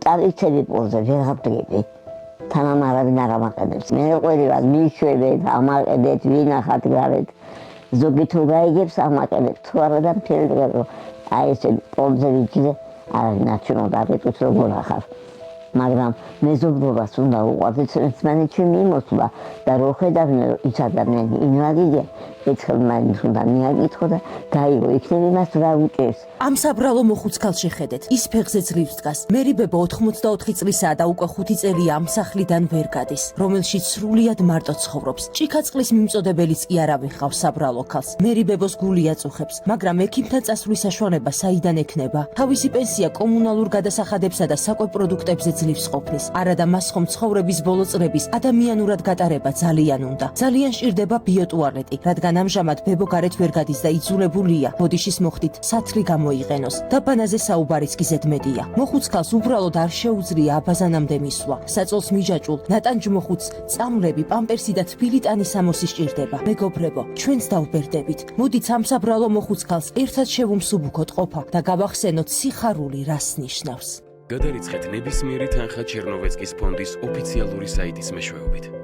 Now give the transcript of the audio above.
ტარიცები პოზე ვეღარ დგები. თანამ არავინ არ ამაყენებს. მე ყველივან მიშვებეთ, ამაყენეთ, ვინახათ გარეთ. ზოგი თუ გაიგებს ამაყენებს, თუ არა და მთელი დღე აი ესე პოზე ვიჭიდე, არავინ არ ჩუნდა აკეთოს როგორ ახარ. მაგრამ მეზობლობას უნდა უყვარდეთ, ერთმანეთში მიმოსვლა და რო ხედავდნენ ის ადამიანი ინვალიდია, ერთხელ მაინც უნდა მიაკითხო და გაიგო, იქნებ იმას რა უჭერს. ამ საბრალო მოხუცქალს შეხედეთ, ის ფეხზე ძლივს დგას. მერიბებო 84 წლისაა და უკვე 5 წელია ამ სახლიდან ვერ გადის, რომელშიც სრულიად მარტო ცხოვრობს. ჭიქაწყლის მიმწოდებელიც კი არავინ ხავს საბრალო ქალს. მერიბებოს გული აწუხებს, მაგრამ ექიმთან წასვლის საშუალება საიდან ექნება? თავისი პენსია კომუნალურ გადასახადებსა და საკვებ პროდუქტებზე ძლივს ყოფნის. არადა მას ხომ ცხოვრების ბოლო წლების ადამიანურად გატარება ძალიან უნდა. ძალიან სჭირდება ბიოტუალეტი, რადგან ამჟამად ბებო გარეთ ვერ გადის და იძულებულია ბოდიშის მოხდით სათლი გამოიყენოს. დაბანაზე საუბარიც კი ზედმეტია. მოხუცქალს უბრალოდ არ შეუძლია აბაზანამდე მისვლა. საწოლს მიჯაჭვულ ნატანჯმოხუცს წამლები, პამპერსი და თბილი ტანის ამოსი სჭირდება. მეგობრებო, ჩვენც დავბერდებით. მოდით ამ საბრალო მოხუცქალს ერთად შევუმსუბუქოთ ყოფა და გავახსენოთ სიხარული რას ნიშნავს. გადარიცხეთ ნებისმიერი თანხა ჩერნოვეცკის ფონდის ოფიციალური საიტის მეშვეობით.